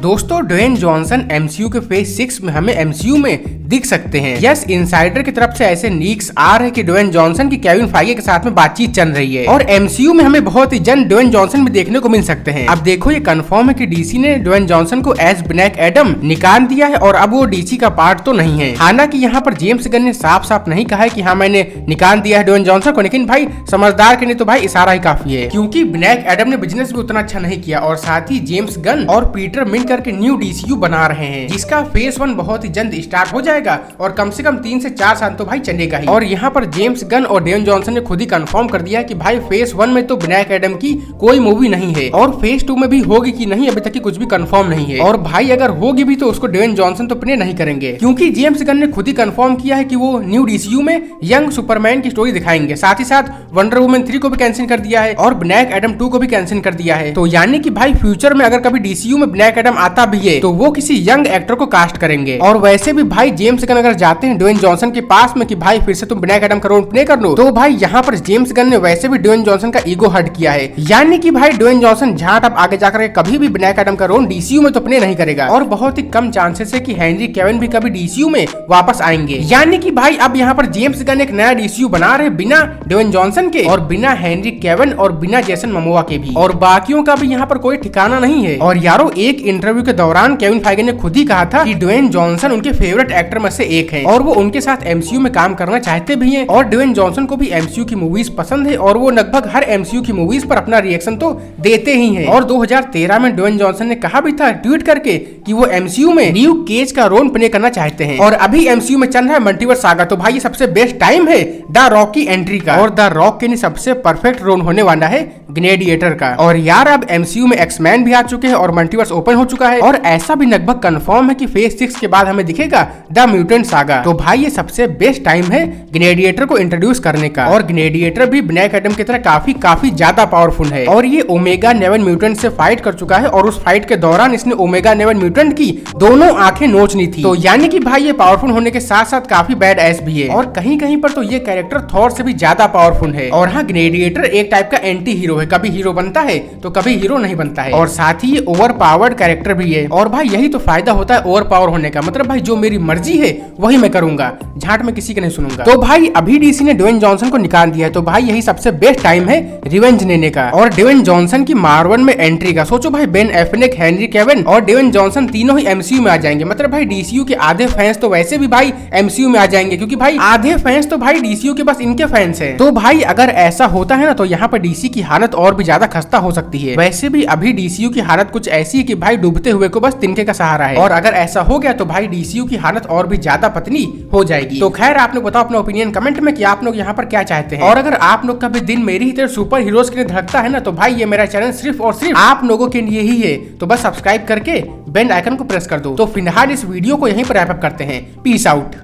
दोस्तों Dwayne Johnson MCU के phase 6 में हमें एमसीयू में दिख सकते हैं। यस, इनसाइडर की तरफ से ऐसे लीक्स आ रहे हैं कि ड्वेन जॉनसन की केविन फाइगे के साथ में बातचीत चल रही है और एमसीयू में हमें बहुत ही जल्द ड्वेन जॉनसन भी देखने को मिल सकते हैं। अब देखो ये कंफर्म है कि डीसी ने ड्वेन जॉनसन को एज ब्लैक एडम निकाल दिया है और अब वो डीसी का पार्ट तो नहीं है। हालांकि यहाँ पर जेम्स गन ने साफ साफ नहीं कहा है कि हाँ मैंने निकाल दिया है ड्वेन जॉनसन को, लेकिन भाई समझदार के लिए तो भाई इशारा ही काफी है, क्योंकि ब्लैक एडम ने बिजनेस भी उतना अच्छा नहीं किया और साथ ही जेम्स गन और पीटर मिल करके न्यू डीसीयू बना रहे हैं, जिसका फेज 1 बहुत ही जल्द स्टार्ट हो जाएगा और कम से कम 3 से 4 साल तो भाई चलेगा ही। और यहाँ पर जेम्स गन और ड्वेन जॉनसन ने खुद ही कंफर्म कर दिया है कि भाई फेज 1 में तो ब्लैक एडम की कोई मूवी नहीं है और फेज 2 में भी होगी कि नहीं अभी तक की कुछ भी कंफर्म नहीं है। और भाई अगर होगी भी तो उसको ड्वेन जॉनसन तो प्ले नहीं करेंगे, क्योंकि जेम्स गन ने खुद ही कंफर्म किया है कि वो न्यू डीसीयू में यंग सुपरमैन की स्टोरी दिखाएंगे। साथ ही साथ वंडर वुमन 3 को भी कैंसिल कर दिया है और ब्लैक एडम 2 को भी कैंसिल कर दिया है। तो यानी कि भाई फ्यूचर में अगर कभी डीसीयू में ब्लैक एडम आता भी है तो वो किसी यंग एक्टर को कास्ट करेंगे। और वैसे भी भाई जेम्स गन अगर जाते हैं ड्वेन जॉनसन के पास में कि भाई फिर से तुम ब्लैक एडम का रोल प्ले कर लो, तो भाई यहाँ पर जेम्स गन ने वैसे भी ड्वेन जॉनसन का ईगो हर्ट किया है, यानी कि भाई ड्वेन जॉनसन झाट अब आगे जाकर कभी भी ब्लैक एडम का रोल डीसीयू में तो प्ले नहीं करेगा और बहुत ही कम चांसेस है कि हेनरी केविन भी कभी डीसीयू में वापस आएंगे। यानी कि भाई अब यहाँ पर जेम्स गन एक नया डीसीयू बना रहे बिना ड्वेन जॉनसन के और बिना हेनरी केविन और बिना जेसन मोमोआ के भी, और बाकियों का भी यहाँ पर कोई ठिकाना नहीं है। और यारो एक इंटरव्यू के दौरान केविन फाइगे ने खुद ही कहा था कि ड्वेन जॉनसन उनके फेवरेट एक्टर में से एक है और वो उनके साथ एमसीयू में काम करना चाहते भी हैं और ड्वेन जॉनसन को भी एमसीयू की मूवीज पसंद है और वो लगभग हर एमसीयू की मूवीज पर अपना रिएक्शन तो देते ही हैं। और 2013 में ड्वेन जॉनसन ने कहा भी था ट्वीट करके कि वो एमसीयू में न्यू केज का रोल प्ले करना चाहते हैं। और अभी एमसीयू में चल रहा है मल्टीवर्स सागा, तो भाई ये सबसे बेस्ट टाइम है द रॉक की एंट्री का और द रॉक के लिए सबसे परफेक्ट रोल होने वाला है ग्लेडिएटर का। और यार अब एमसीयू में एक्समैन भी आ चुके हैं और मल्टीवर्स ओपन हो चुका है और ऐसा भी लगभग कंफर्म है कि फेज 6 के बाद हमें दिखेगा द म्यूटेंट सागा। तो भाई ये सबसे बेस्ट टाइम है ग्लेडिएटर को इंट्रोड्यूस करने का। और ग्लेडिएटर भी ब्लैक एडम की तरह काफी ज्यादा पावरफुल है और ये ओमेगा 9 म्यूटेंट से फाइट कर चुका है और उस फाइट के दौरान इसने ओमेगा 9 म्यूटेंट की दोनों आंखें नोच ली थी। तो यानी कि भाई ये पावरफुल होने के साथ साथ काफी बैड एस भी है और कहीं कहीं पर तो ये कैरेक्टर थॉर से भी ज्यादा पावरफुल है। और हाँ, ग्लेडिएटर एक टाइप का एंटी हीरो है, कभी हीरो बनता है तो कभी हीरो नहीं बनता है और साथ ही ये ओवर पावर्ड कैरेक्टर भी है। और भाई यही तो फायदा होता है ओवर पावर होने का, मतलब भाई जो मेरी मर्जी है वही मैं करूंगा, झाट में किसी का नहीं सुनूंगा। तो भाई अभी डीसी ने ड्वेन जॉनसन को निकाल दिया है, तो भाई यही सबसे बेस्ट टाइम है रिवेंज लेने का और ड्वेन जॉनसन की मार्वल में एंट्री का। सोचो भाई बेन एफ्लेक, हेनरी केविन और ड्वेन जॉनसन तीनों ही एमसीयू में आ जाएंगे। मतलब भाई डीसीयू के आधे फैंस तो वैसे भी भाई एमसीयू में आ जाएंगे, क्योंकि भाई आधे फैंस तो भाई डीसीयू के बस इनके फैंस हैं। तो भाई अगर ऐसा होता है ना तो यहाँ पर डीसी की हालत और भी ज्यादा खस्ता हो सकती है। वैसे भी अभी डीसीयू की हालत कुछ ऐसी है कि भाई डूबते हुए को बस तिनके का सहारा है और अगर ऐसा हो गया तो भाई डीसीयू की हालत और भी ज्यादा पतली हो जाएगी। तो खैर आप लोग बताओ अपना ओपिनियन कमेंट में कि आप लोग यहाँ पर क्या चाहते हैं। और अगर आप लोग का भी दिन मेरी ही तरह सुपर हीरोज के लिए धड़कता है ना तो भाई ये मेरा चैनल सिर्फ और सिर्फ आप लोगों के लिए ही है, तो बस सब्सक्राइब करके बेल आइकन को प्रेस कर दो। तो फिलहाल इस वीडियो को यहीं पर रैप अप करते हैं। Peace out.